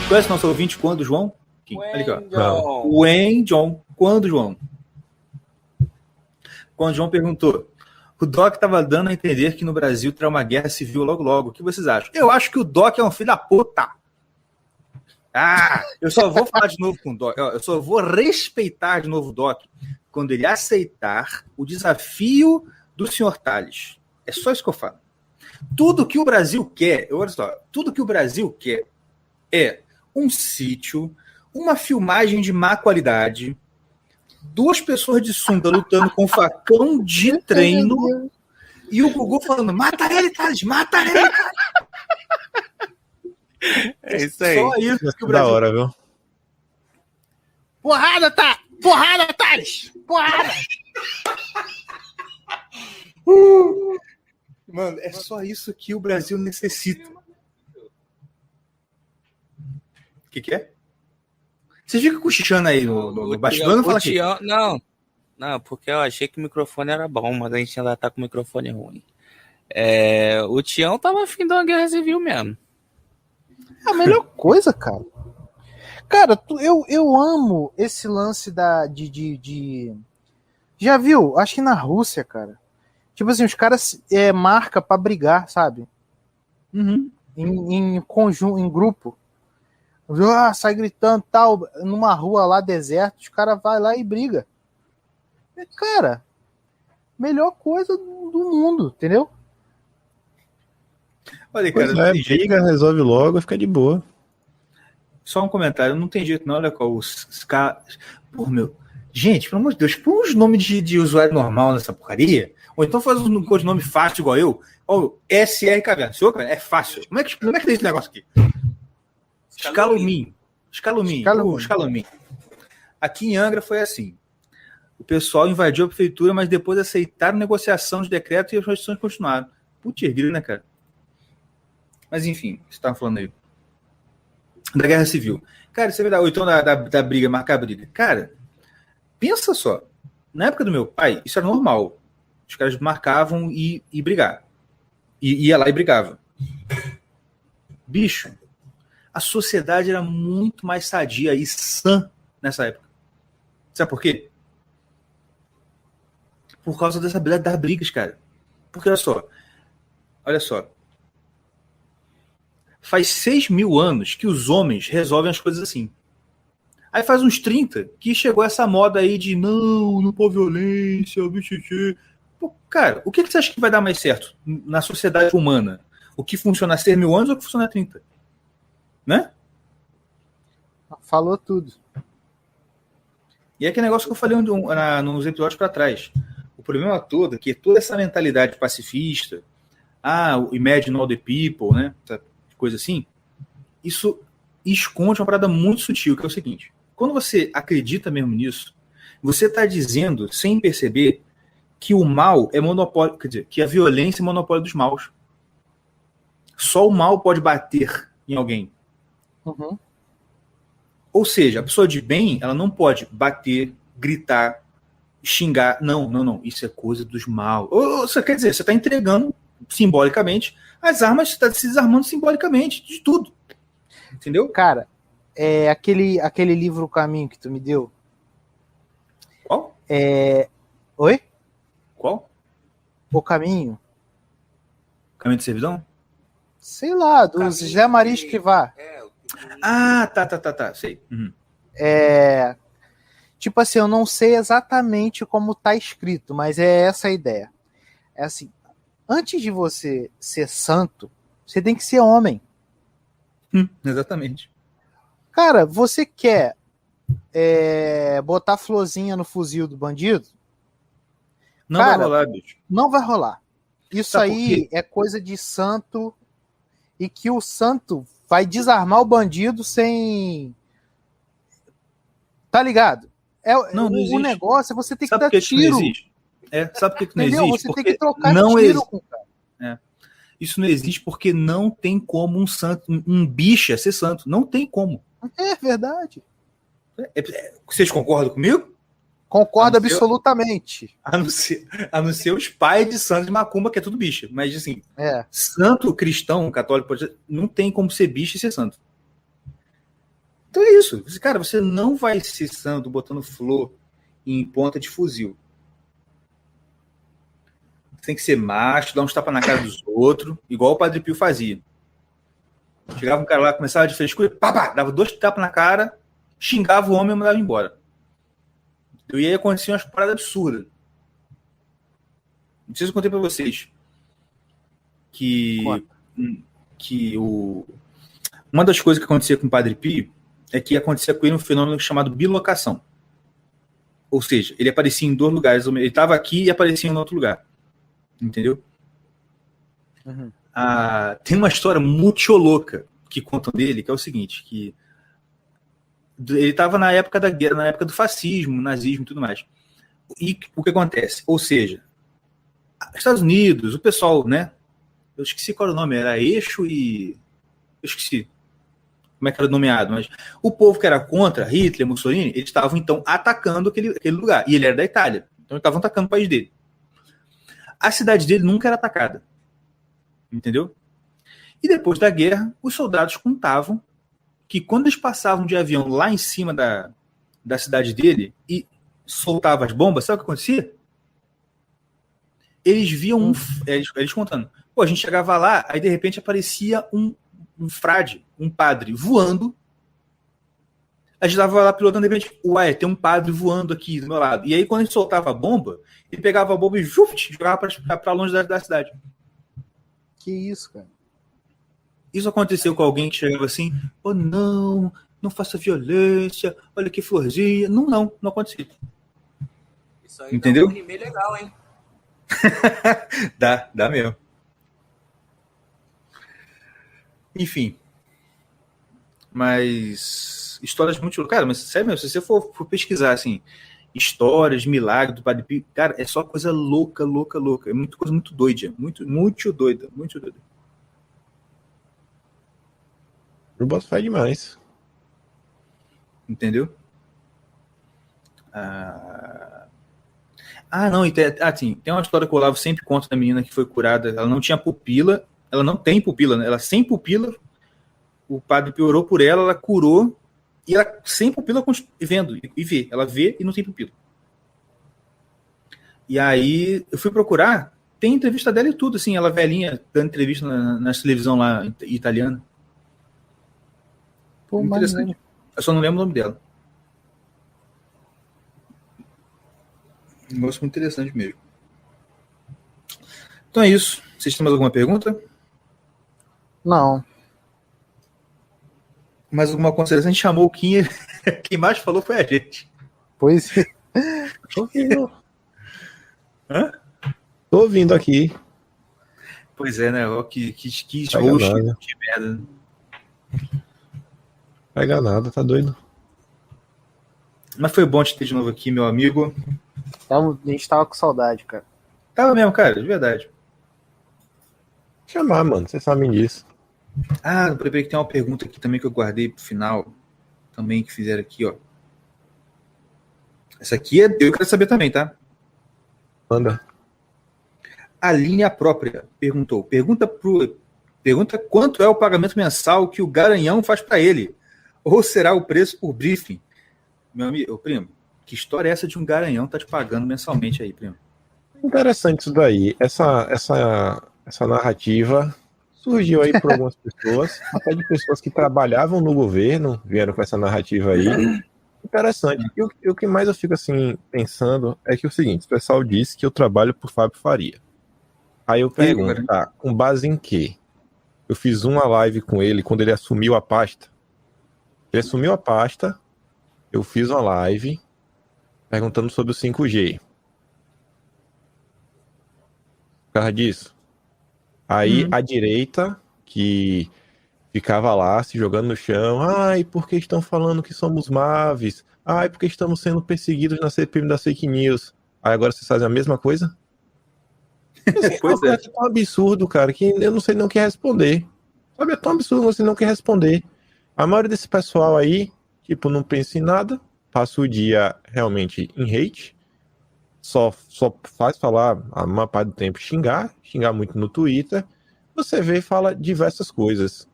Conhece nosso ouvinte quando, João? Olha aqui, ó. Wayne John. Quando, João? Quando o João perguntou, o Doc estava dando a entender que no Brasil terá uma guerra civil logo logo. O que vocês acham? Eu acho que o Doc é um filho da puta. Eu só vou falar de novo com o Doc. Eu só vou respeitar de novo o Doc quando ele aceitar o desafio do Sr. Tales. É só isso que eu falo. Tudo que o Brasil quer, olha só, tudo que o Brasil quer é um sítio, uma filmagem de má qualidade, 2 pessoas de sunga lutando com facão de treino e o Gugu falando, mata ele, Thales, mata ele, Thales. É isso aí. Só isso que o Da Brasil... hora, viu? Porrada, tá! Porrada, Thales! Porrada! Mano, é só isso que o Brasil necessita. O que é? Vocês ficam cochichando aí no bastidor? Não fala aqui. Não, porque eu achei que o microfone era bom, mas a gente ainda tá com o microfone ruim. O Tião tava afim de uma guerra civil mesmo. É a melhor coisa, cara. Cara, eu amo esse lance de... Já viu? Acho que na Rússia, cara. Tipo assim, os caras marcam pra brigar, sabe? Uhum. Em conjunto, em grupo. Sai gritando tal, numa rua lá deserta, os caras vão lá e briga. Cara, melhor coisa do mundo, entendeu? Olha, cara, briga, resolve logo e fica de boa. Só um comentário, não tem jeito não, olha qual os caras... Pô, meu... Gente, pelo amor de Deus, põe uns nomes de usuário normal nessa porcaria, ou então faz um codinome fácil igual eu, ou SR Caverna. É fácil. Como é que tem esse negócio aqui? Escalumim. Aqui em Angra foi assim. O pessoal invadiu a prefeitura, mas depois aceitaram negociação de decreto e as restrições continuaram. Putz, né, cara? Mas enfim, você estava falando aí. Da guerra civil. Cara, isso é verdade. Ou então da briga, marcar a briga. Cara, pensa só. Na época do meu pai, isso era normal. Os caras marcavam e brigar. E ia lá e brigava. Bicho, a sociedade era muito mais sadia e sã nessa época. Sabe por quê? Por causa dessa habilidade das brigas, cara. Porque olha só. Faz 6.000 anos que os homens resolvem as coisas assim. Aí faz uns 30 que chegou essa moda aí de não pode violência, bicho. Pô, cara, o que você acha que vai dar mais certo na sociedade humana? O que funciona há 6.000 anos ou o que funciona há 30? Né? Falou tudo. E é aquele negócio que eu falei nos episódios para trás. O problema todo é que toda essa mentalidade pacifista, o imagine all the people, né? Essa coisa assim, isso esconde uma parada muito sutil, que é o seguinte: quando você acredita mesmo nisso, você está dizendo, sem perceber, que o mal é monopólio, quer dizer, que a violência é monopólio dos maus. Só o mal pode bater em alguém. Uhum. Ou seja, a pessoa de bem, ela não pode bater, gritar, xingar. Não. Isso é coisa dos maus. Ou você quer dizer, você está entregando simbolicamente as armas, você está se desarmando simbolicamente de tudo. Entendeu? Cara, aquele livro O Caminho que tu me deu. Qual? Oi? Qual? O Caminho. Caminho de servidão? Sei lá, do José Maria Escrivá. Tá. Sei. Uhum. Tipo assim, eu não sei exatamente como tá escrito, mas é essa a ideia. É assim, antes de você ser santo, você tem que ser homem. Exatamente. Cara, você quer botar florzinha no fuzil do bandido? Não vai rolar, bicho. Não vai rolar. Isso Sabe aí é coisa de santo, e que o santo vai desarmar o bandido sem... Tá ligado? Não existe. O negócio é você ter que Sabe dar tiro. Não existe? Sabe por que não Entendeu? existe? Você porque tem que trocar não tiro com o cara. Isso não existe porque não tem como um santo, um bicha ser santo. Não tem como. É verdade. Vocês concordam comigo? Concordo absolutamente. A não ser os pais de santo de macumba, que é tudo bicha. Mas, assim, santo cristão, católico, não tem como ser bicha e ser santo. Então é isso. Cara, você não vai ser santo botando flor em ponta de fuzil. Você tem que ser macho, dar uns tapas na cara dos outros, igual o Padre Pio fazia. Chegava um cara lá, começava de frescura, dava 2 tapas na cara, xingava o homem e mandava embora. E aí aconteciam umas paradas absurdas. Não sei se eu contei pra vocês que uma das coisas que acontecia com o Padre Pio é que acontecia com ele um fenômeno chamado bilocação. Ou seja, ele aparecia em 2 lugares. Ele estava aqui e aparecia em outro lugar. Entendeu? Uhum. Tem uma história muito louca que contam dele, que é o seguinte, que ele estava na época da guerra, na época do fascismo, nazismo e tudo mais. E o que acontece? Ou seja, Estados Unidos, o pessoal, né? Eu esqueci qual era o nome, era Eixo e... Eu esqueci como é que era nomeado, mas o povo que era contra Hitler, Mussolini, eles estavam então atacando aquele lugar. E ele era da Itália, então eles estavam atacando o país dele. A cidade dele nunca era atacada. Entendeu? E depois da guerra, os soldados contavam que quando eles passavam de avião lá em cima da cidade dele e soltavam as bombas, sabe o que acontecia? Eles viam eles contando. Pô, a gente chegava lá, aí de repente aparecia um frade, um padre voando. A gente tava lá pilotando, de repente, ué, tem um padre voando aqui do meu lado. E aí, quando a gente soltava a bomba, ele pegava a bomba e jogava pra longe da cidade. Que isso, cara? Isso aconteceu com alguém que chegava assim, oh não faça violência, olha que florzinha. Não aconteceu. Isso aí entendeu? Dá um anime legal, hein? dá mesmo. Enfim. Mas histórias muito... Cara, mas sério mesmo, se você for pesquisar, assim, histórias, milagres do Padre Pio, cara, é só coisa louca. É muita coisa muito doida. Muito doida. Eu boto fé demais. Entendeu? Não, tem uma história que o Olavo sempre conta da menina que foi curada. Ela não tinha pupila, ela não tem pupila, né? Ela sem pupila, o Padre Pio orou por ela, ela curou, e ela sem pupila vendo, e vê. Ela vê e não tem pupila. E aí eu fui procurar, tem entrevista dela e tudo, assim, ela velhinha, dando entrevista na televisão lá italiana. Pô, interessante. Eu só não lembro o nome dela. Um negócio muito interessante mesmo. Então é isso. Vocês têm mais alguma pergunta? Não. Mais alguma consideração? A gente chamou o Kim, quem mais falou foi a gente. Pois é. Hã? Tô ouvindo aqui. Pois é, né? Que Pega host nada. de merda. Pega nada, tá doido? Mas foi bom te ter de novo aqui, meu amigo. A gente tava com saudade, cara. Tava mesmo, cara, de verdade. Chamar, mano, vocês sabem disso. Eu lembrei que tem uma pergunta aqui também que eu guardei pro final. Também que fizeram aqui, ó. Essa aqui eu quero saber também, tá? Manda. A linha própria perguntou. Pergunta quanto é o pagamento mensal que o Garanhão faz para ele. Ou será o preço por briefing? Meu amigo, primo, que história é essa de um Garanhão tá te pagando mensalmente aí, primo? Interessante isso daí. Essa narrativa surgiu aí por algumas pessoas, até de pessoas que trabalhavam no governo, vieram com essa narrativa aí. Interessante. E o que mais eu fico assim pensando é que é o seguinte, o pessoal disse que eu trabalho por Fábio Faria. Aí eu pergunto, tá, com base em quê? Eu fiz uma live com ele quando ele assumiu a pasta. Ele assumiu a pasta, eu fiz uma live perguntando sobre o 5G. Por causa disso. Aí a direita, que ficava lá se jogando no chão, porque estão falando que somos maves, porque estamos sendo perseguidos na CPI das fake news. Aí agora vocês fazem a mesma coisa? Assim, Pois é. É tão absurdo, cara, que eu não sei nem o que responder. Sabe, é tão absurdo você não quer responder. A maioria desse pessoal aí, tipo, não pensa em nada, passa o dia realmente em hate, só faz falar a maior parte do tempo xingar muito no Twitter. Você vê e fala diversas coisas.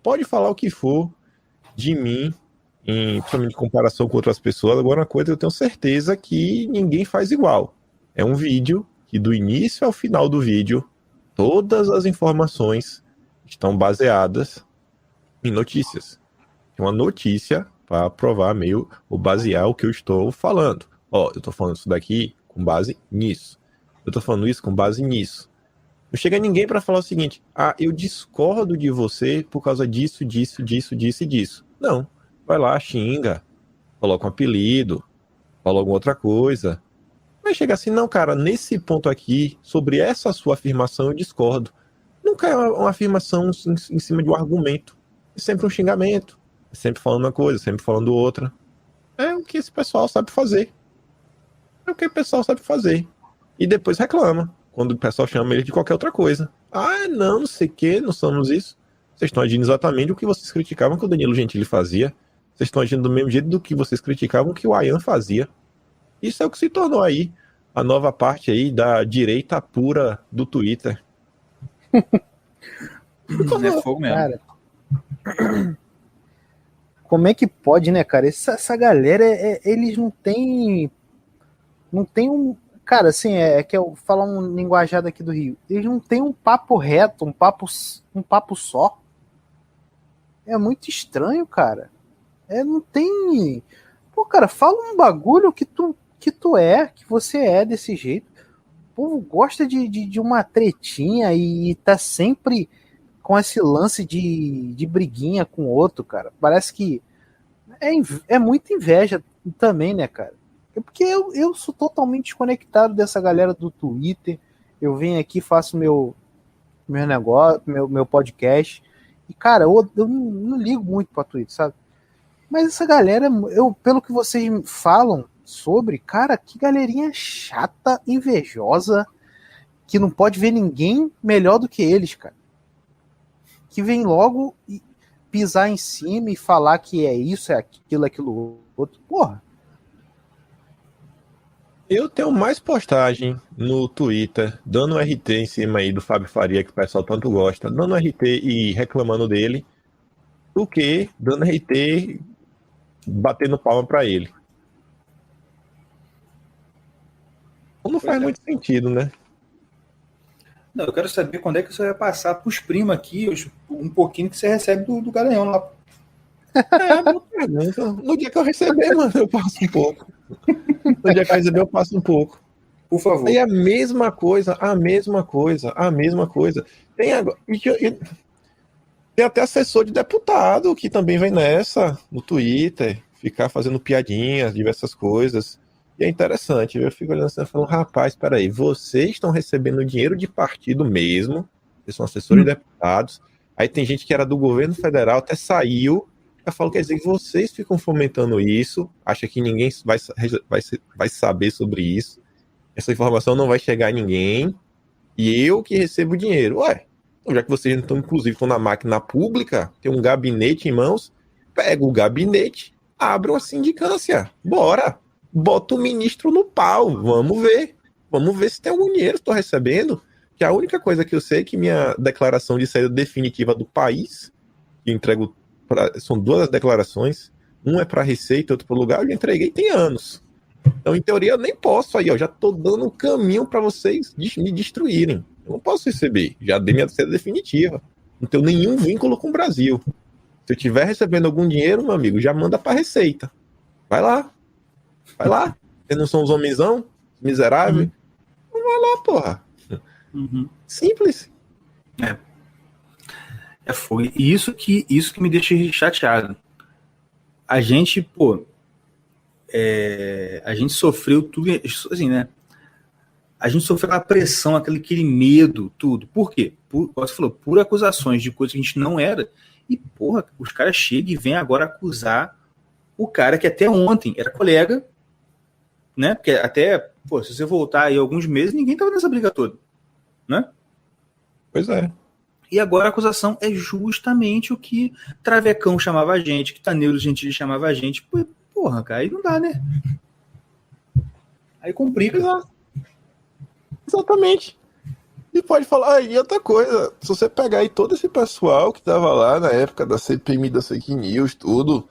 Pode falar o que for de mim, principalmente em comparação com outras pessoas. Agora, uma coisa eu tenho certeza que ninguém faz igual. É um vídeo que do início ao final do vídeo, todas as informações estão baseadas em notícias. Tem uma notícia para provar meio ou basear o que eu estou falando. Ó, eu estou falando isso daqui com base nisso. Eu estou falando isso com base nisso. Não chega ninguém para falar o seguinte: ah, eu discordo de você por causa disso, disso, disso, disso e disso. Não. Vai lá, xinga, coloca um apelido, fala alguma outra coisa. Vai chegar assim: não, cara, nesse ponto aqui, sobre essa sua afirmação, eu discordo. Nunca é uma afirmação em cima de um argumento. É sempre um xingamento. É sempre falando uma coisa, sempre falando outra. É o que esse pessoal sabe fazer. É o que o pessoal sabe fazer. E depois reclama quando o pessoal chama ele de qualquer outra coisa. Ah, não sei o que, não somos isso. Vocês estão agindo exatamente o que vocês criticavam que o Danilo Gentili fazia. Vocês estão agindo do mesmo jeito do que vocês criticavam que o Ayan fazia. Isso é o que se tornou aí a nova parte aí da direita pura do Twitter. É fogo mesmo. Cara, como é que pode, né, cara? Essa galera, eles não têm um... Cara, assim, que eu falar um linguajar daqui do Rio. Eles não têm um papo reto, um papo só. É muito estranho, cara. Não tem... Pô, cara, fala um bagulho que você é desse jeito. O povo gosta de uma tretinha e tá sempre com esse lance de briguinha com o outro, cara. Parece que é muita inveja também, né, cara? Porque eu sou totalmente desconectado dessa galera do Twitter. Eu venho aqui, faço meu negócio, meu podcast. E, cara, eu não ligo muito pra Twitter, sabe? Mas essa galera, pelo que vocês falam sobre, cara, que galerinha chata, invejosa, que não pode ver ninguém melhor do que eles, cara. Que vem logo pisar em cima e falar que é isso, é aquilo outro. Porra. Eu tenho mais postagem no Twitter dando RT em cima aí do Fábio Faria, que o pessoal tanto gosta, dando RT e reclamando dele, do que dando RT batendo palma pra ele. Não faz muito sentido, né? Não, eu quero saber quando é que você vai passar pros primos aqui um pouquinho que você recebe do Garanhão lá. Boa pergunta. No dia que eu receber, mano, eu passo um pouco. No dia que eu receber, eu passo um pouco. Por favor. Aí a mesma coisa. Tem até assessor de deputado que também vem nessa, no Twitter, ficar fazendo piadinhas, diversas coisas. E é interessante, eu fico olhando assim e falando: rapaz, peraí, vocês estão recebendo dinheiro de partido mesmo, vocês são assessores de deputados, aí tem gente que era do governo federal, até saiu. Eu falo, quer dizer que vocês ficam fomentando isso, acha que ninguém vai saber sobre isso, essa informação não vai chegar a ninguém, e eu que recebo dinheiro. Ué, já que vocês estão, inclusive, estão na máquina pública, tem um gabinete em mãos, pega o gabinete, abre uma sindicância, bora, bota o ministro no pau, vamos ver se tem algum dinheiro que estou recebendo, que a única coisa que eu sei é que minha declaração de saída definitiva do país, que entrego são duas declarações, um é para Receita, outro para o lugar, eu já entreguei tem anos. Então, em teoria, eu nem posso aí, ó, já tô dando um caminho para vocês me destruírem. Eu não posso receber, já dei minha saída definitiva. Não tenho nenhum vínculo com o Brasil. Se eu estiver recebendo algum dinheiro, meu amigo, já manda para Receita. Vai lá. Vocês não são os homenzão? Miserável? Então vai lá, porra. Simples. Foi isso que me deixa chateado. A gente, a gente sofreu tudo, assim, né? A gente sofreu aquela pressão, aquele medo, tudo. Por quê? Como você falou, por acusações de coisas que a gente não era. E, porra, os caras chegam e vêm agora acusar o cara que até ontem era colega, né? Porque até, se você voltar aí alguns meses, ninguém tava nessa briga toda, né? Pois é. E agora a acusação é justamente o que Travecão chamava a gente, que Danilo Gentili chamava a gente. Porra, cara, aí não dá, né? Aí complica. Exatamente. E pode falar, e outra coisa, se você pegar aí todo esse pessoal que tava lá na época da CPMI, das fake news, tudo,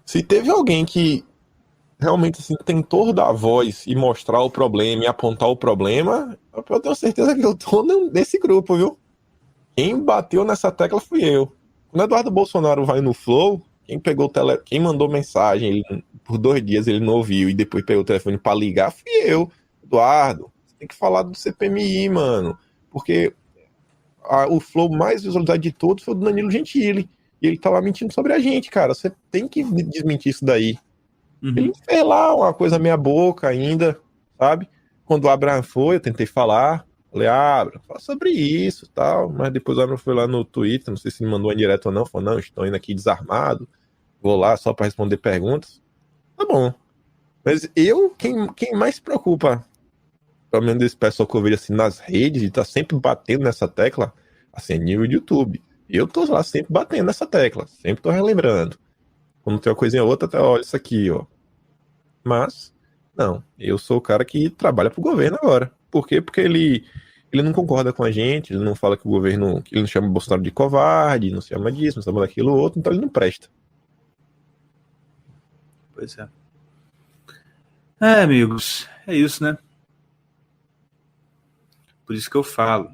Se teve alguém que realmente assim, tentou dar voz e mostrar o problema e apontar o problema, eu tenho certeza que eu tô nesse grupo, viu? Quem bateu nessa tecla fui eu. Quando Eduardo Bolsonaro vai no Flow, quem mandou mensagem por 2 dias ele não ouviu e depois pegou o telefone pra ligar, fui eu. Eduardo, você tem que falar do CPMI, mano. Porque o Flow mais visualizado de todos foi o do Danilo Gentili. E ele tá lá mentindo sobre a gente, cara. Você tem que desmentir isso daí. Ele fez lá uma coisa meia boca ainda, sabe? Quando o Abraham foi, eu tentei falar. Falei, Abraham, fala sobre isso e tal. Mas depois o Abraham foi lá no Twitter, não sei se ele mandou em direto ou não. Falou, não, estou indo aqui desarmado. Vou lá só para responder perguntas. Tá bom. Mas quem mais se preocupa, pelo menos desse pessoal que eu vejo assim nas redes, e tá sempre batendo nessa tecla, assim, nível de YouTube. Eu tô lá sempre batendo nessa tecla, sempre tô relembrando. Quando tem uma coisinha ou outra, até olha isso aqui, ó. Mas, não, eu sou o cara que trabalha pro governo agora. Por quê? Porque ele não concorda com a gente, ele não fala que o governo, ele não chama o Bolsonaro de covarde, não chama disso, não chama daquilo outro, então ele não presta. Pois é. É, amigos, é isso, né? Por isso que eu falo.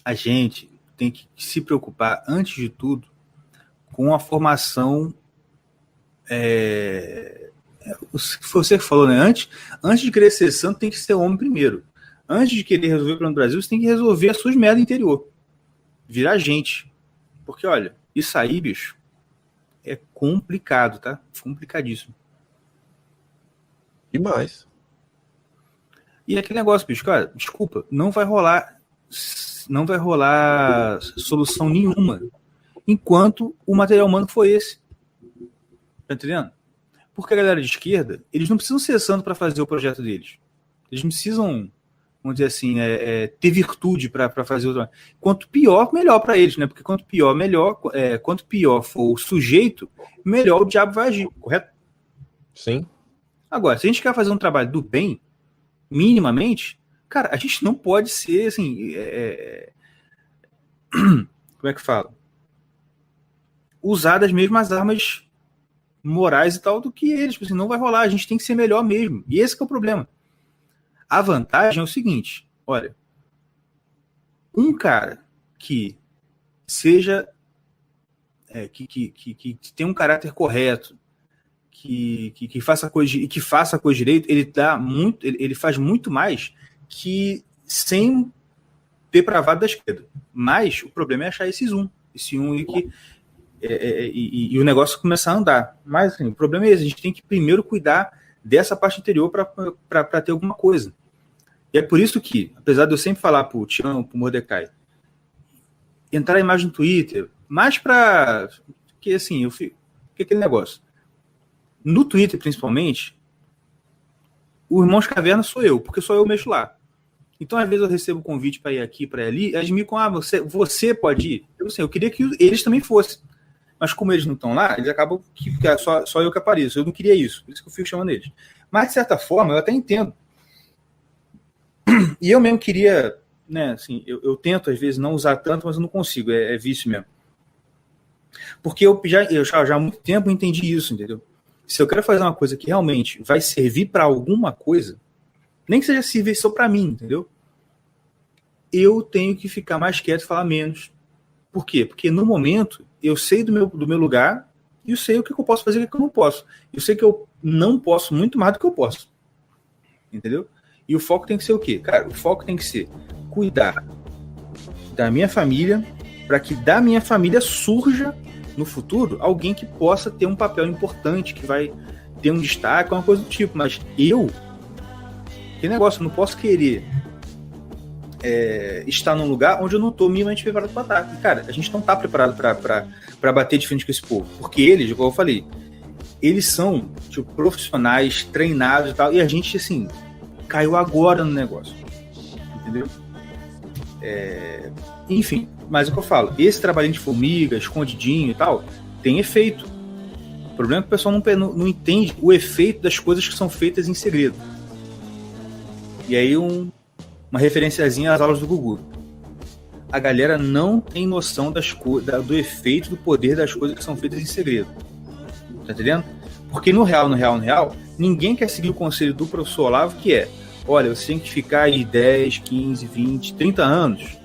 A gente tem que se preocupar, antes de tudo, com a formação. Você que falou, né? Antes de querer ser santo, tem que ser homem primeiro. Antes de querer resolver o problema do Brasil, você tem que resolver as suas merdas interior. Virar gente. Porque, olha, isso aí, bicho, é complicado, tá? Complicadíssimo. Demais. E aquele negócio, bicho, cara, desculpa, não vai rolar solução nenhuma enquanto o material humano for esse. Tá entendendo? Porque a galera de esquerda, eles não precisam ser santos para fazer o projeto deles. Eles não precisam, vamos dizer assim, ter virtude para fazer o trabalho. Quanto pior, melhor para eles, né? Porque quanto pior for o sujeito, melhor o diabo vai agir, correto? Sim. Agora, se a gente quer fazer um trabalho do bem, minimamente, cara, a gente não pode ser, assim, como é que fala? Usar das mesmas armas morais e tal do que eles, assim, não vai rolar, a gente tem que ser melhor mesmo, e esse que é o problema. A vantagem é o seguinte, olha, um cara que seja que tem um caráter correto, que faça a coisa direito, ele faz muito mais que sem depravado da esquerda. Mas o problema é achar esse um e o negócio começar a andar. Mas assim, o problema é esse, a gente tem que primeiro cuidar dessa parte interior para ter alguma coisa. E é por isso que, apesar de eu sempre falar pro Tião, pro Mordecai, entrar mais no Twitter, mais para que assim, que aquele negócio. No Twitter, principalmente, o Irmãos Caverna sou eu, porque só eu mexo lá. Então, às vezes, eu recebo convite para ir aqui, para ir ali, eles me com, você pode ir? Eu queria que eles também fossem. Mas como eles não estão lá, eles acabam que é só eu que apareço. Eu não queria isso, por isso que eu fico chamando eles. Mas, de certa forma, eu até entendo. E eu mesmo queria, né, assim, eu tento, às vezes, não usar tanto, mas eu não consigo, é vício mesmo. Porque eu já há muito tempo entendi isso, entendeu? Se eu quero fazer uma coisa que realmente vai servir para alguma coisa, nem que seja servir só para mim, entendeu? Eu tenho que ficar mais quieto e falar menos. Por quê? Porque no momento eu sei do meu lugar e eu sei o que eu posso fazer e o que eu não posso. Eu sei que eu não posso muito mais do que eu posso. Entendeu? E o foco tem que ser o quê? Cara, o foco tem que ser cuidar da minha família para que da minha família surja no futuro alguém que possa ter um papel importante, que vai ter um destaque, uma coisa do tipo. Mas que negócio, eu não posso querer estar num lugar onde eu não estou minimamente preparado para estar. E, cara, a gente não está preparado para bater de frente com esse povo. Porque eles, como eu falei, eles são tipo, profissionais, treinados e tal, e a gente, assim, caiu agora no negócio. Entendeu? Enfim, mas é o que eu falo, esse trabalhinho de formiga, escondidinho e tal, tem efeito. O problema é que o pessoal não entende o efeito das coisas que são feitas em segredo. E aí uma referenciazinha às aulas do Gugu. A galera não tem noção do efeito, do poder das coisas que são feitas em segredo. Tá entendendo? Porque no real, ninguém quer seguir o conselho do professor Olavo, que é, olha, você tem que ficar aí 10, 15, 20, 30 anos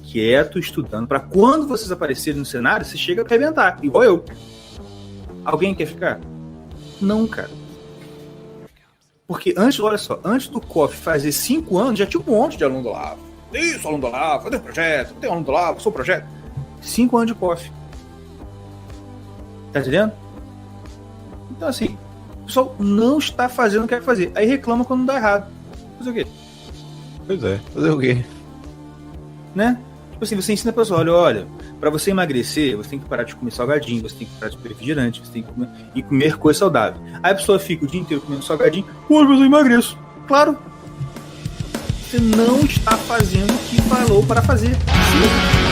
quieto, estudando, para quando vocês aparecerem no cenário, você chega a arrebentar, igual eu. Alguém quer ficar? Não, cara. Porque olha só, antes do COF fazer 5 anos, já tinha um monte de aluno do Olavo. Isso, aluno do Olavo, cadê o projeto? Tem aluno do Olavo, sou o projeto. 5 anos de COF. Tá entendendo? Então, assim, o pessoal não está fazendo o que quer fazer. Aí reclama quando dá errado. Fazer o quê? Pois é, fazer o quê? Né? Tipo assim, você ensina a pessoa, olha, pra você emagrecer, você tem que parar de comer salgadinho, você tem que parar de comer refrigerante, você tem que comer coisa saudável. Aí a pessoa fica o dia inteiro comendo salgadinho, pô, mas eu emagreço. Claro. Você não está fazendo o que falou para fazer. Sim.